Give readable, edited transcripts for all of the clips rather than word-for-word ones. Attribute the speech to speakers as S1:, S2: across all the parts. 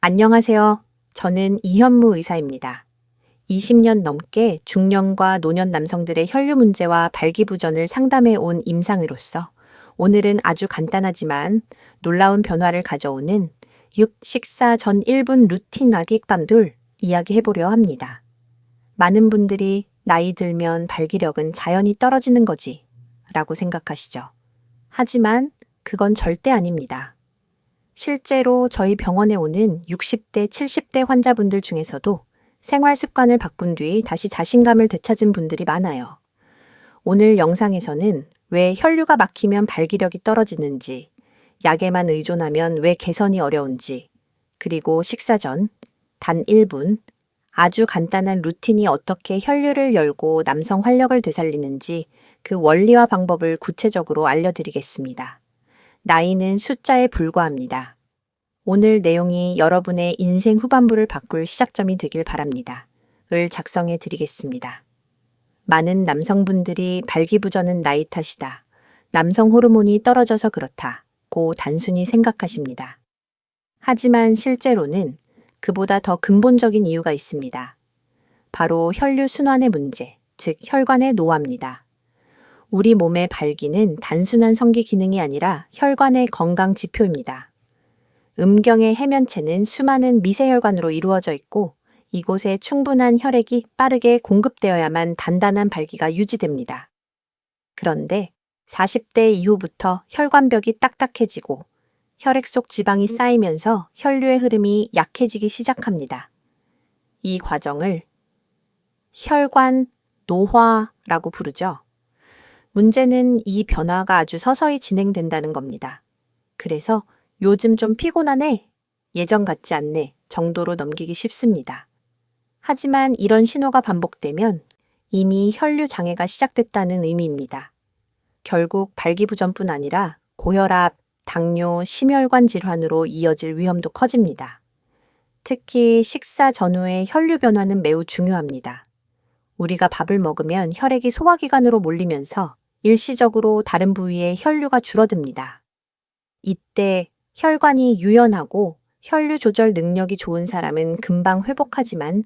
S1: 안녕하세요. 저는 이현무 의사입니다. 20년 넘게 중년과 노년 남성들의 혈류 문제와 발기부전을 상담해 온 임상의로서 오늘은 아주 간단하지만 놀라운 변화를 가져오는 식사 전 1분 루틴 알기단들 이야기해보려 합니다. 많은 분들이 나이 들면 발기력은 자연히 떨어지는 거지 라고 생각하시죠. 하지만 그건 절대 아닙니다. 실제로 저희 병원에 오는 60대, 70대 환자분들 중에서도 생활 습관을 바꾼 뒤 다시 자신감을 되찾은 분들이 많아요. 오늘 영상에서는 왜 혈류가 막히면 발기력이 떨어지는지, 약에만 의존하면 왜 개선이 어려운지, 그리고 식사 전 단 1분 아주 간단한 루틴이 어떻게 혈류를 열고 남성 활력을 되살리는지 그 원리와 방법을 구체적으로 알려드리겠습니다. 나이는 숫자에 불과합니다. 오늘 내용이 여러분의 인생 후반부를 바꿀 시작점이 되길 바랍니다. 을 작성해 드리겠습니다. 많은 남성분들이 발기부전은 나이 탓이다. 남성 호르몬이 떨어져서 그렇다고 단순히 생각하십니다. 하지만 실제로는 그보다 더 근본적인 이유가 있습니다. 바로 혈류 순환의 문제, 즉 혈관의 노화입니다. 우리 몸의 발기는 단순한 성기 기능이 아니라 혈관의 건강 지표입니다. 음경의 해면체는 수많은 미세혈관으로 이루어져 있고 이곳에 충분한 혈액이 빠르게 공급되어야만 단단한 발기가 유지됩니다. 그런데 40대 이후부터 혈관벽이 딱딱해지고 혈액 속 지방이 쌓이면서 혈류의 흐름이 약해지기 시작합니다. 이 과정을 혈관 노화라고 부르죠. 문제는 이 변화가 아주 서서히 진행된다는 겁니다. 그래서 요즘 좀 피곤하네, 예전 같지 않네 정도로 넘기기 쉽습니다. 하지만 이런 신호가 반복되면 이미 혈류 장애가 시작됐다는 의미입니다. 결국 발기부전뿐 아니라 고혈압, 당뇨, 심혈관 질환으로 이어질 위험도 커집니다. 특히 식사 전후의 혈류 변화는 매우 중요합니다. 우리가 밥을 먹으면 혈액이 소화기관으로 몰리면서 일시적으로 다른 부위의 혈류가 줄어듭니다. 이때 혈관이 유연하고 혈류 조절 능력이 좋은 사람은 금방 회복하지만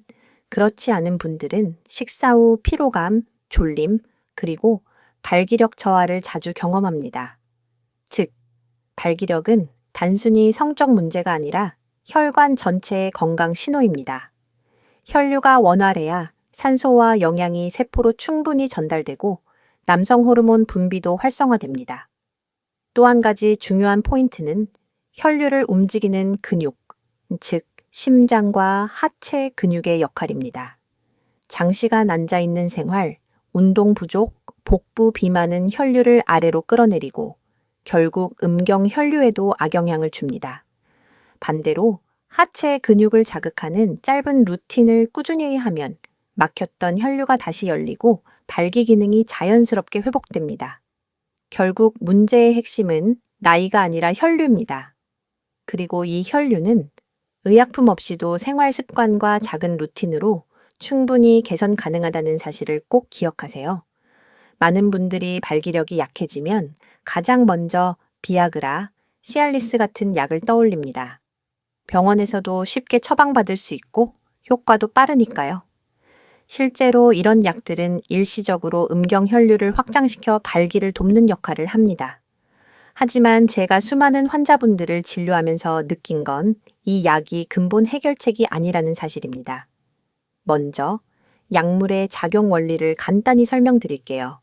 S1: 그렇지 않은 분들은 식사 후 피로감, 졸림, 그리고 발기력 저하를 자주 경험합니다. 즉, 발기력은 단순히 성적 문제가 아니라 혈관 전체의 건강 신호입니다. 혈류가 원활해야 산소와 영양이 세포로 충분히 전달되고 남성 호르몬 분비도 활성화됩니다. 또 한 가지 중요한 포인트는 혈류를 움직이는 근육, 즉 심장과 하체 근육의 역할입니다. 장시간 앉아있는 생활, 운동 부족, 복부 비만은 혈류를 아래로 끌어내리고 결국 음경 혈류에도 악영향을 줍니다. 반대로 하체 근육을 자극하는 짧은 루틴을 꾸준히 하면 막혔던 혈류가 다시 열리고 발기 기능이 자연스럽게 회복됩니다. 결국 문제의 핵심은 나이가 아니라 혈류입니다. 그리고 이 혈류는 의약품 없이도 생활 습관과 작은 루틴으로 충분히 개선 가능하다는 사실을 꼭 기억하세요. 많은 분들이 발기력이 약해지면 가장 먼저 비아그라, 시알리스 같은 약을 떠올립니다. 병원에서도 쉽게 처방받을 수 있고 효과도 빠르니까요. 실제로 이런 약들은 일시적으로 음경 혈류를 확장시켜 발기를 돕는 역할을 합니다. 하지만 제가 수많은 환자분들을 진료하면서 느낀 건 이 약이 근본 해결책이 아니라는 사실입니다. 먼저 약물의 작용 원리를 간단히 설명드릴게요.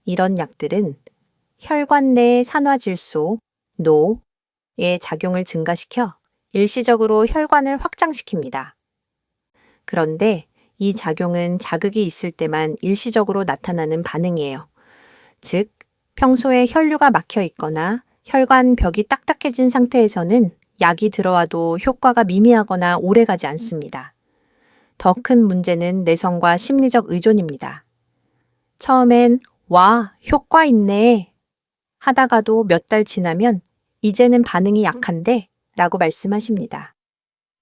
S1: 이런 약들은 혈관 내 산화질소, 노의 작용을 증가시켜 일시적으로 혈관을 확장시킵니다. 그런데 이 작용은 자극이 있을 때만 일시적으로 나타나는 반응이에요. 즉, 평소에 혈류가 막혀 있거나 혈관 벽이 딱딱해진 상태에서는 약이 들어와도 효과가 미미하거나 오래가지 않습니다. 더 큰 문제는 내성과 심리적 의존입니다. 처음엔 와, 효과 있네 하다가도 몇 달 지나면 이제는 반응이 약한데 라고 말씀하십니다.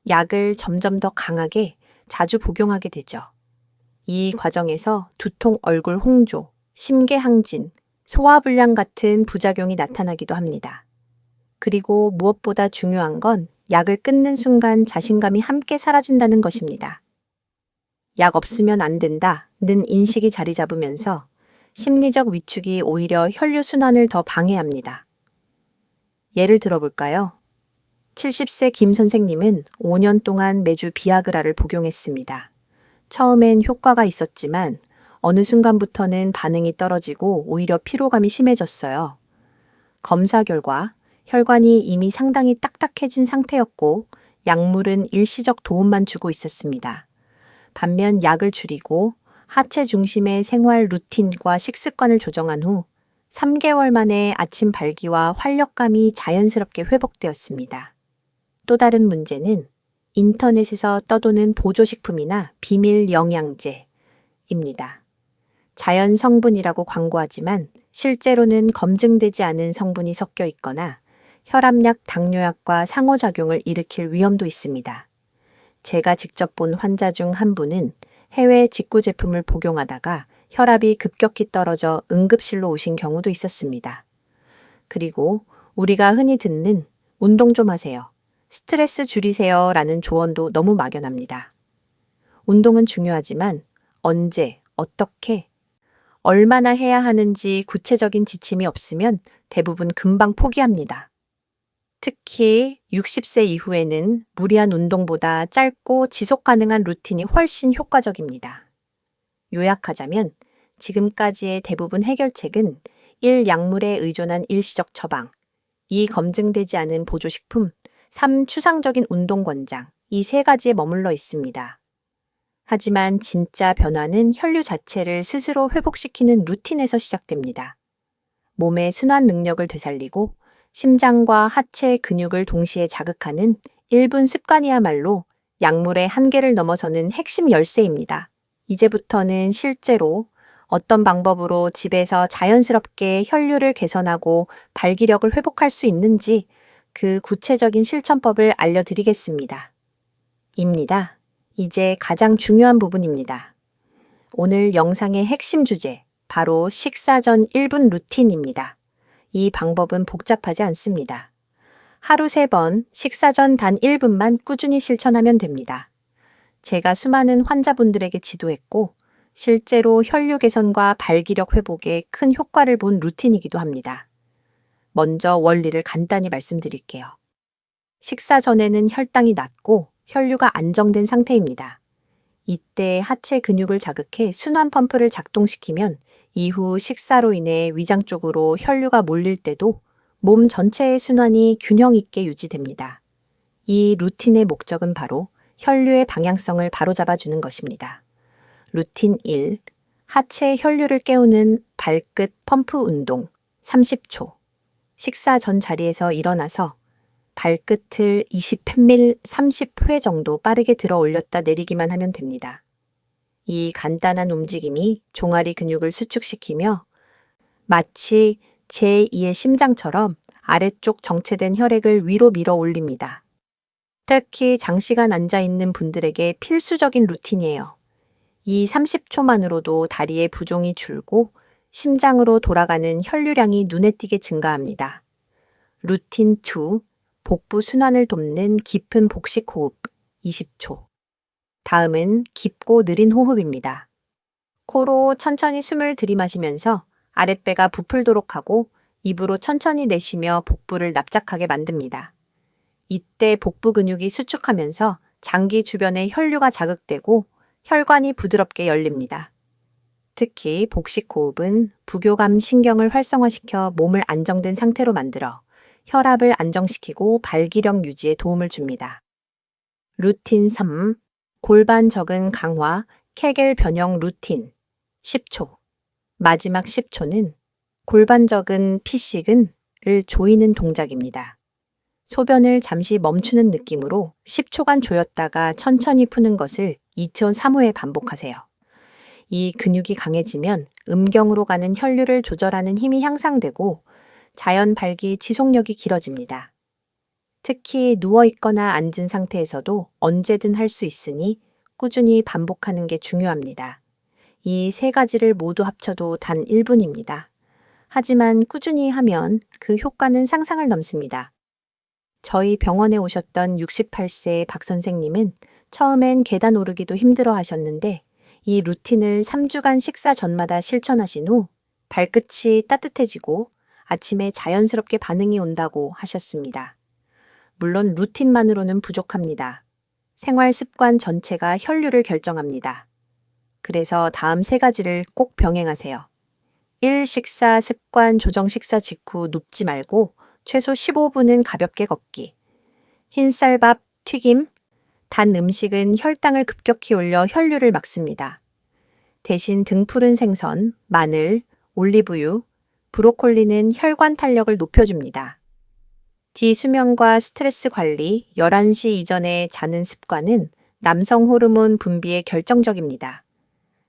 S1: 약을 점점 더 강하게 자주 복용하게 되죠. 이 과정에서 두통, 얼굴 홍조, 심계항진, 소화불량 같은 부작용이 나타나기도 합니다. 그리고 무엇보다 중요한 건 약을 끊는 순간 자신감이 함께 사라진다는 것입니다. 약 없으면 안 된다는 인식이 자리 잡으면서 심리적 위축이 오히려 혈류순환을 더 방해합니다. 예를 들어볼까요? 70세 김 선생님은 5년 동안 매주 비아그라를 복용했습니다. 처음엔 효과가 있었지만 어느 순간부터는 반응이 떨어지고 오히려 피로감이 심해졌어요. 검사 결과 혈관이 이미 상당히 딱딱해진 상태였고 약물은 일시적 도움만 주고 있었습니다. 반면 약을 줄이고 하체 중심의 생활 루틴과 식습관을 조정한 후 3개월 만에 아침 발기와 활력감이 자연스럽게 회복되었습니다. 또 다른 문제는 인터넷에서 떠도는 보조식품이나 비밀 영양제입니다. 자연 성분이라고 광고하지만 실제로는 검증되지 않은 성분이 섞여 있거나 혈압약, 당뇨약과 상호작용을 일으킬 위험도 있습니다. 제가 직접 본 환자 중 한 분은 해외 직구 제품을 복용하다가 혈압이 급격히 떨어져 응급실로 오신 경우도 있었습니다. 그리고 우리가 흔히 듣는 운동 좀 하세요. 스트레스 줄이세요 라는 조언도 너무 막연합니다. 운동은 중요하지만 언제, 어떻게, 얼마나 해야 하는지 구체적인 지침이 없으면 대부분 금방 포기합니다. 특히 60세 이후에는 무리한 운동보다 짧고 지속 가능한 루틴이 훨씬 효과적입니다. 요약하자면 지금까지의 대부분 해결책은 1. 약물에 의존한 일시적 처방, 2. 검증되지 않은 보조식품, 3. 추상적인 운동 권장, 이 세 가지에 머물러 있습니다. 하지만 진짜 변화는 혈류 자체를 스스로 회복시키는 루틴에서 시작됩니다. 몸의 순환 능력을 되살리고 심장과 하체 근육을 동시에 자극하는 1분 습관이야말로 약물의 한계를 넘어서는 핵심 열쇠입니다. 이제부터는 실제로 어떤 방법으로 집에서 자연스럽게 혈류를 개선하고 발기력을 회복할 수 있는지 그 구체적인 실천법을 알려드리겠습니다. 입니다. 이제 가장 중요한 부분입니다. 오늘 영상의 핵심 주제, 바로 식사 전 1분 루틴입니다. 이 방법은 복잡하지 않습니다. 하루 3번, 식사 전 단 1분만 꾸준히 실천하면 됩니다. 제가 수많은 환자분들에게 지도했고, 실제로 혈류 개선과 발기력 회복에 큰 효과를 본 루틴이기도 합니다. 먼저 원리를 간단히 말씀드릴게요. 식사 전에는 혈당이 낮고 혈류가 안정된 상태입니다. 이때 하체 근육을 자극해 순환 펌프를 작동시키면 이후 식사로 인해 위장 쪽으로 혈류가 몰릴 때도 몸 전체의 순환이 균형 있게 유지됩니다. 이 루틴의 목적은 바로 혈류의 방향성을 바로잡아주는 것입니다. 루틴 1. 하체 혈류를 깨우는 발끝 펌프 운동 30초. 식사 전 자리에서 일어나서 발끝을 20펜밀 30회 정도 빠르게 들어 올렸다 내리기만 하면 됩니다. 이 간단한 움직임이 종아리 근육을 수축시키며 마치 제2의 심장처럼 아래쪽 정체된 혈액을 위로 밀어 올립니다. 특히 장시간 앉아 있는 분들에게 필수적인 루틴이에요. 이 30초만으로도 다리의 부종이 줄고 심장으로 돌아가는 혈류량이 눈에 띄게 증가합니다. 루틴 2. 복부 순환을 돕는 깊은 복식 호흡 20초. 다음은 깊고 느린 호흡입니다. 코로 천천히 숨을 들이마시면서 아랫배가 부풀도록 하고 입으로 천천히 내쉬며 복부를 납작하게 만듭니다. 이때 복부 근육이 수축하면서 장기 주변의 혈류가 자극되고 혈관이 부드럽게 열립니다. 특히 복식 호흡은 부교감 신경을 활성화시켜 몸을 안정된 상태로 만들어 혈압을 안정시키고 발기력 유지에 도움을 줍니다. 루틴 3. 골반 적응 강화 케겔 변형 루틴 10초. 마지막 10초는 골반 적은 피식은을 조이는 동작입니다. 소변을 잠시 멈추는 느낌으로 10초간 조였다가 천천히 푸는 것을 2초 3호에 반복하세요. 이 근육이 강해지면 음경으로 가는 혈류를 조절하는 힘이 향상되고 자연 발기 지속력이 길어집니다. 특히 누워있거나 앉은 상태에서도 언제든 할 수 있으니 꾸준히 반복하는 게 중요합니다. 이 세 가지를 모두 합쳐도 단 1분입니다. 하지만 꾸준히 하면 그 효과는 상상을 넘습니다. 저희 병원에 오셨던 68세 박 선생님은 처음엔 계단 오르기도 힘들어 하셨는데 이 루틴을 3주간 식사 전마다 실천하신 후 발끝이 따뜻해지고 아침에 자연스럽게 반응이 온다고 하셨습니다. 물론 루틴만으로는 부족합니다. 생활 습관 전체가 혈류를 결정합니다. 그래서 다음 세 가지를 꼭 병행하세요. 1. 식사 습관 조정 식사 직후 눕지 말고 최소 15분은 가볍게 걷기. 흰쌀밥, 튀김, 단 음식은 혈당을 급격히 올려 혈류를 막습니다. 대신 등푸른 생선, 마늘, 올리브유, 브로콜리는 혈관 탄력을 높여줍니다. D. 수면과 스트레스 관리, 11시 이전에 자는 습관은 남성 호르몬 분비에 결정적입니다.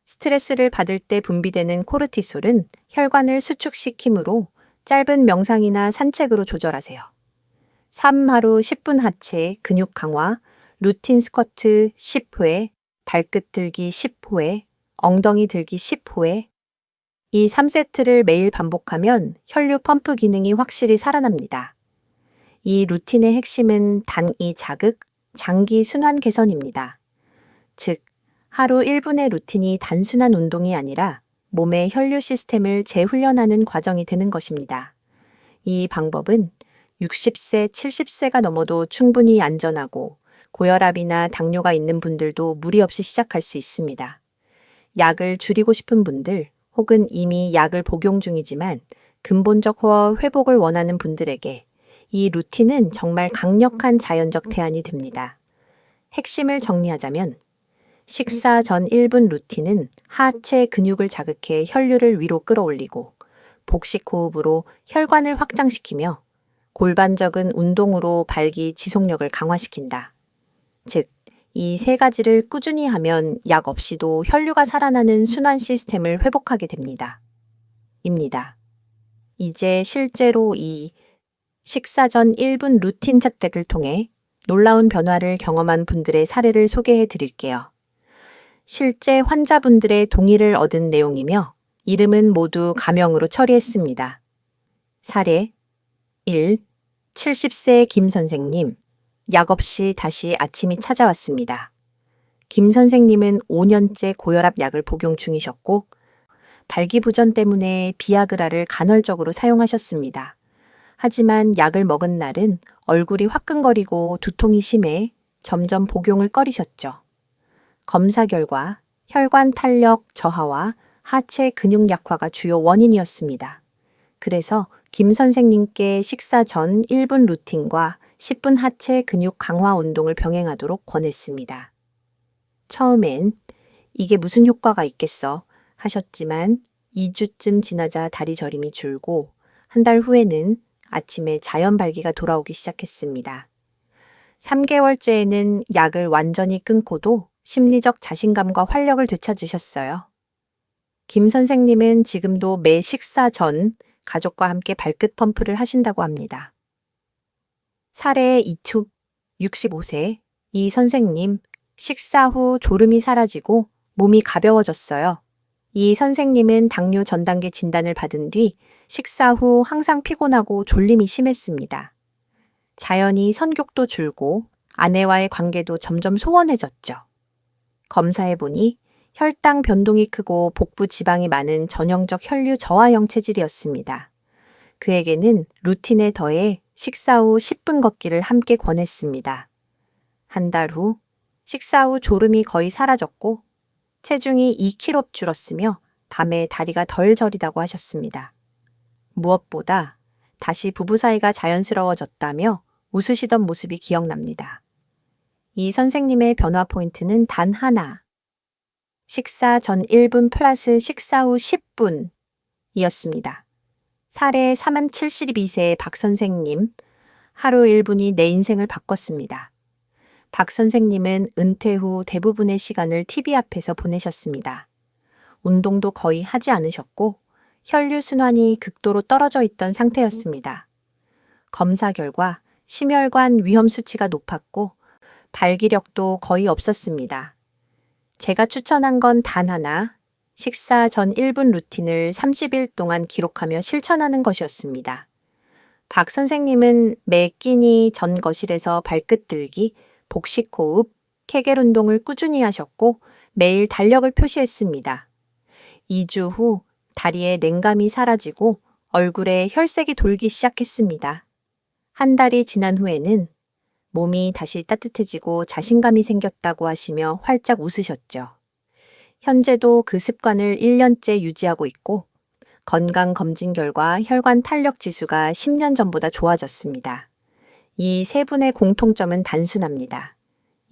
S1: 스트레스를 받을 때 분비되는 코르티솔은 혈관을 수축시키므로 짧은 명상이나 산책으로 조절하세요. 3. 하루 10분 하체, 근육 강화, 루틴 스쿼트 10회, 발끝 들기 10회, 엉덩이 들기 10회. 이 3세트를 매일 반복하면 혈류 펌프 기능이 확실히 살아납니다. 이 루틴의 핵심은 단위 자극, 장기 순환 개선입니다. 즉, 하루 1분의 루틴이 단순한 운동이 아니라 몸의 혈류 시스템을 재훈련하는 과정이 되는 것입니다. 이 방법은 60세, 70세가 넘어도 충분히 안전하고 고혈압이나 당뇨가 있는 분들도 무리 없이 시작할 수 있습니다. 약을 줄이고 싶은 분들 혹은 이미 약을 복용 중이지만 근본적 회복을 원하는 분들에게 이 루틴은 정말 강력한 자연적 대안이 됩니다. 핵심을 정리하자면 식사 전 1분 루틴은 하체 근육을 자극해 혈류를 위로 끌어올리고 복식 호흡으로 혈관을 확장시키며 골반적인 운동으로 발기 지속력을 강화시킨다. 즉, 이 세 가지를 꾸준히 하면 약 없이도 혈류가 살아나는 순환 시스템을 회복하게 됩니다. 이제 실제로 이 식사 전 1분 루틴 채택을 통해 놀라운 변화를 경험한 분들의 사례를 소개해 드릴게요. 실제 환자분들의 동의를 얻은 내용이며 이름은 모두 가명으로 처리했습니다. 사례 1. 70세 김 선생님. 약 없이 다시 아침이 찾아왔습니다. 김 선생님은 5년째 고혈압 약을 복용 중이셨고 발기부전 때문에 비아그라를 간헐적으로 사용하셨습니다. 하지만 약을 먹은 날은 얼굴이 화끈거리고 두통이 심해 점점 복용을 꺼리셨죠. 검사 결과 혈관 탄력 저하와 하체 근육 약화가 주요 원인이었습니다. 그래서 김 선생님께 식사 전 1분 루틴과 10분 하체 근육 강화 운동을 병행하도록 권했습니다. 처음엔 이게 무슨 효과가 있겠어 하셨지만 2주쯤 지나자 다리 저림이 줄고 한 달 후에는 아침에 자연 발기가 돌아오기 시작했습니다. 3개월째에는 약을 완전히 끊고도 심리적 자신감과 활력을 되찾으셨어요. 김 선생님은 지금도 매 식사 전 가족과 함께 발끝 펌프를 하신다고 합니다. 사례 2축 65세 이 선생님 식사 후 졸음이 사라지고 몸이 가벼워졌어요. 이 선생님은 당뇨 전 단계 진단을 받은 뒤 식사 후 항상 피곤하고 졸림이 심했습니다. 자연히 선격도 줄고 아내와의 관계도 점점 소원해졌죠. 검사해보니 혈당 변동이 크고 복부 지방이 많은 전형적 혈류 저하형 체질이었습니다. 그에게는 루틴에 더해 식사 후 10분 걷기를 함께 권했습니다. 한 달 후 식사 후 졸음이 거의 사라졌고 체중이 2kg 줄었으며 밤에 다리가 덜 저리다고 하셨습니다. 무엇보다 다시 부부 사이가 자연스러워졌다며 웃으시던 모습이 기억납니다. 이 선생님의 변화 포인트는 단 하나. 식사 전 1분 플러스 식사 후 10분 이었습니다. 사례 72세 박 선생님, 하루 1분이 내 인생을 바꿨습니다. 박 선생님은 은퇴 후 대부분의 시간을 TV 앞에서 보내셨습니다. 운동도 거의 하지 않으셨고 혈류순환이 극도로 떨어져 있던 상태였습니다. 검사 결과 심혈관 위험 수치가 높았고 발기력도 거의 없었습니다. 제가 추천한 건 단 하나, 식사 전 1분 루틴을 30일 동안 기록하며 실천하는 것이었습니다. 박 선생님은 매 끼니 전 거실에서 발끝 들기, 복식 호흡, 케겔 운동을 꾸준히 하셨고 매일 달력을 표시했습니다. 2주 후 다리에 냉감이 사라지고 얼굴에 혈색이 돌기 시작했습니다. 한 달이 지난 후에는 몸이 다시 따뜻해지고 자신감이 생겼다고 하시며 활짝 웃으셨죠. 현재도 그 습관을 1년째 유지하고 있고 건강검진 결과 혈관 탄력 지수가 10년 전보다 좋아졌습니다. 이 세 분의 공통점은 단순합니다.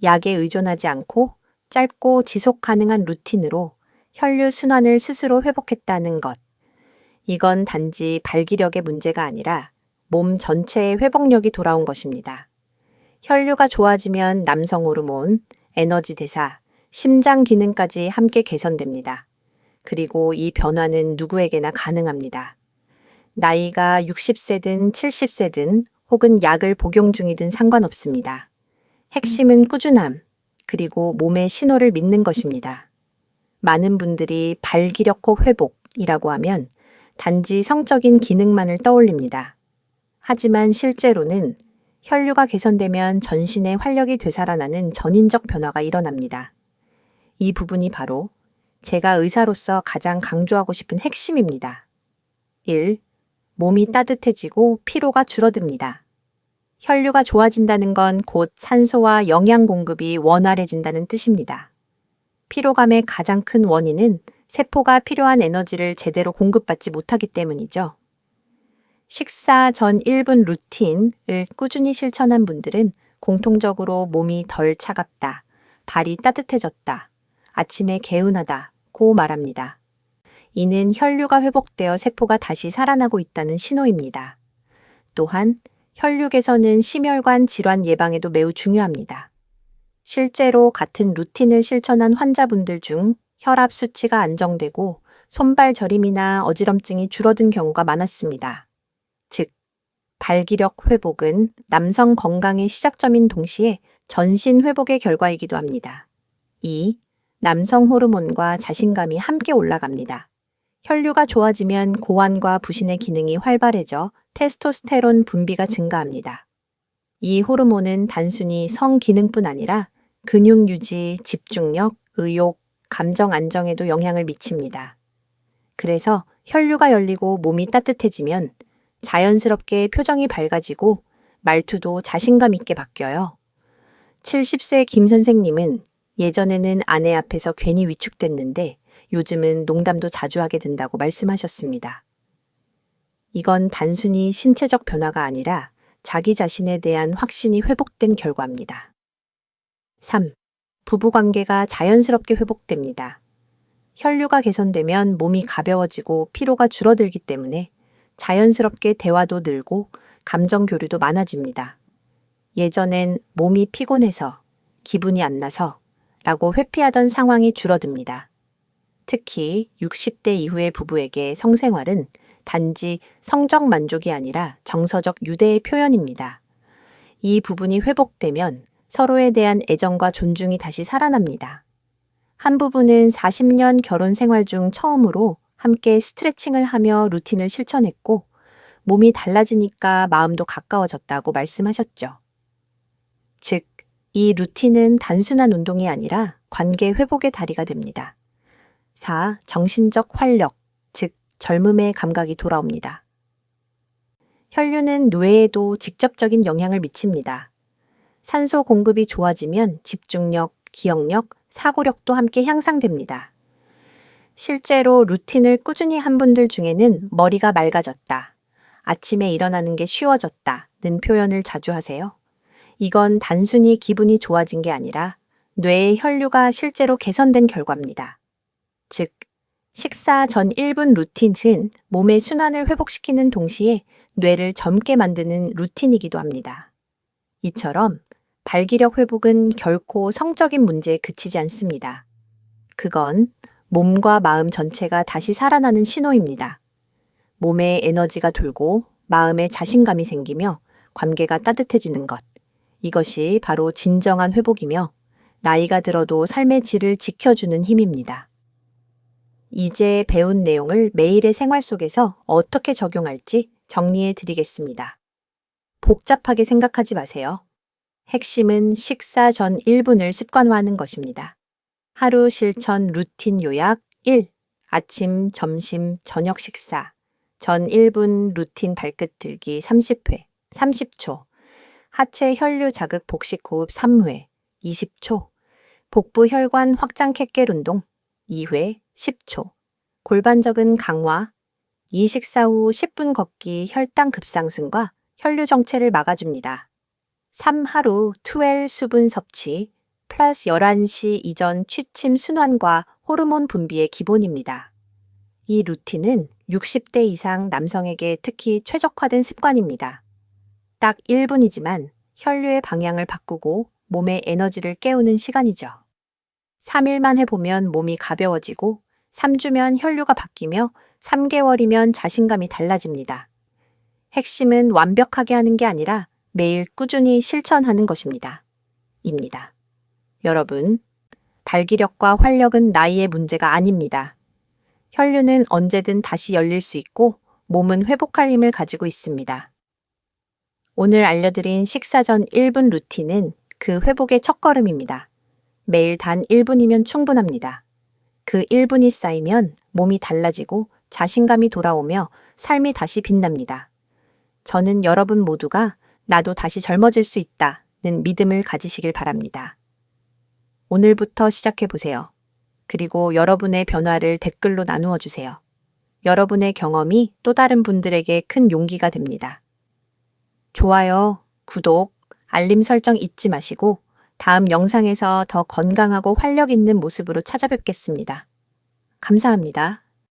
S1: 약에 의존하지 않고 짧고 지속 가능한 루틴으로 혈류 순환을 스스로 회복했다는 것. 이건 단지 발기력의 문제가 아니라 몸 전체의 회복력이 돌아온 것입니다. 혈류가 좋아지면 남성 호르몬, 에너지 대사, 심장 기능까지 함께 개선됩니다. 그리고 이 변화는 누구에게나 가능합니다. 나이가 60세든 70세든 혹은 약을 복용 중이든 상관없습니다. 핵심은 꾸준함, 그리고 몸의 신호를 믿는 것입니다. 많은 분들이 발기력 혹 회복이라고 하면 단지 성적인 기능만을 떠올립니다. 하지만 실제로는 혈류가 개선되면 전신의 활력이 되살아나는 전인적 변화가 일어납니다. 이 부분이 바로 제가 의사로서 가장 강조하고 싶은 핵심입니다. 1. 몸이 따뜻해지고 피로가 줄어듭니다. 혈류가 좋아진다는 건 곧 산소와 영양 공급이 원활해진다는 뜻입니다. 피로감의 가장 큰 원인은 세포가 필요한 에너지를 제대로 공급받지 못하기 때문이죠. 식사 전 1분 루틴을 꾸준히 실천한 분들은 공통적으로 몸이 덜 차갑다, 발이 따뜻해졌다, 아침에 개운하다고 말합니다. 이는 혈류가 회복되어 세포가 다시 살아나고 있다는 신호입니다. 또한 혈류 개선은 심혈관 질환 예방에도 매우 중요합니다. 실제로 같은 루틴을 실천한 환자분들 중 혈압 수치가 안정되고 손발 저림이나 어지럼증이 줄어든 경우가 많았습니다. 즉, 발기력 회복은 남성 건강의 시작점인 동시에 전신 회복의 결과이기도 합니다. 2. 남성 호르몬과 자신감이 함께 올라갑니다. 혈류가 좋아지면 고환과 부신의 기능이 활발해져 테스토스테론 분비가 증가합니다. 이 호르몬은 단순히 성 기능뿐 아니라 근육 유지, 집중력, 의욕, 감정 안정에도 영향을 미칩니다. 그래서 혈류가 열리고 몸이 따뜻해지면 자연스럽게 표정이 밝아지고 말투도 자신감 있게 바뀌어요. 70세 김 선생님은 예전에는 아내 앞에서 괜히 위축됐는데 요즘은 농담도 자주 하게 된다고 말씀하셨습니다. 이건 단순히 신체적 변화가 아니라 자기 자신에 대한 확신이 회복된 결과입니다. 3. 부부관계가 자연스럽게 회복됩니다. 혈류가 개선되면 몸이 가벼워지고 피로가 줄어들기 때문에 자연스럽게 대화도 늘고 감정 교류도 많아집니다. 예전엔 몸이 피곤해서, 기분이 안 나서 라고 회피하던 상황이 줄어듭니다. 특히 60대 이후의 부부에게 성생활은 단지 성적 만족이 아니라 정서적 유대의 표현입니다. 이 부분이 회복되면 서로에 대한 애정과 존중이 다시 살아납니다. 한 부부는 40년 결혼 생활 중 처음으로 함께 스트레칭을 하며 루틴을 실천했고 몸이 달라지니까 마음도 가까워졌다고 말씀하셨죠. 즉, 이 루틴은 단순한 운동이 아니라 관계 회복의 다리가 됩니다. 4. 정신적 활력, 즉 젊음의 감각이 돌아옵니다. 혈류는 뇌에도 직접적인 영향을 미칩니다. 산소 공급이 좋아지면 집중력, 기억력, 사고력도 함께 향상됩니다. 실제로 루틴을 꾸준히 한 분들 중에는 머리가 맑아졌다, 아침에 일어나는 게 쉬워졌다는 표현을 자주 하세요. 이건 단순히 기분이 좋아진 게 아니라 뇌의 혈류가 실제로 개선된 결과입니다. 즉, 식사 전 1분 루틴은 몸의 순환을 회복시키는 동시에 뇌를 젊게 만드는 루틴이기도 합니다. 이처럼 발기력 회복은 결코 성적인 문제에 그치지 않습니다. 그건 몸과 마음 전체가 다시 살아나는 신호입니다. 몸에 에너지가 돌고 마음에 자신감이 생기며 관계가 따뜻해지는 것. 이것이 바로 진정한 회복이며 나이가 들어도 삶의 질을 지켜주는 힘입니다. 이제 배운 내용을 매일의 생활 속에서 어떻게 적용할지 정리해 드리겠습니다. 복잡하게 생각하지 마세요. 핵심은 식사 전 1분을 습관화하는 것입니다. 하루 실천 루틴 요약 1. 아침, 점심, 저녁 식사. 전 1분 루틴 발끝 들기 30회, 30초. 하체 혈류 자극 복식 호흡 3회, 20초. 복부 혈관 확장 캣겔 운동 2회, 10초. 골반적은 강화. 이 식사 후 10분 걷기 혈당 급상승과 혈류 정체를 막아줍니다. 3. 하루 12 수분 섭취 플러스 11시 이전 취침 순환과 호르몬 분비의 기본입니다. 이 루틴은 60대 이상 남성에게 특히 최적화된 습관입니다. 딱 1분이지만 혈류의 방향을 바꾸고 몸의 에너지를 깨우는 시간이죠. 3일만 해보면 몸이 가벼워지고 3주면 혈류가 바뀌며 3개월이면 자신감이 달라집니다. 핵심은 완벽하게 하는 게 아니라 매일 꾸준히 실천하는 것입니다. 입니다. 여러분, 발기력과 활력은 나이의 문제가 아닙니다. 혈류는 언제든 다시 열릴 수 있고 몸은 회복할 힘을 가지고 있습니다. 오늘 알려드린 식사 전 1분 루틴은 그 회복의 첫걸음입니다. 매일 단 1분이면 충분합니다. 그 1분이 쌓이면 몸이 달라지고 자신감이 돌아오며 삶이 다시 빛납니다. 저는 여러분 모두가 나도 다시 젊어질 수 있다는 믿음을 가지시길 바랍니다. 오늘부터 시작해보세요. 그리고 여러분의 변화를 댓글로 나누어 주세요. 여러분의 경험이 또 다른 분들에게 큰 용기가 됩니다. 좋아요, 구독, 알림 설정 잊지 마시고 다음 영상에서 더 건강하고 활력 있는 모습으로 찾아뵙겠습니다. 감사합니다.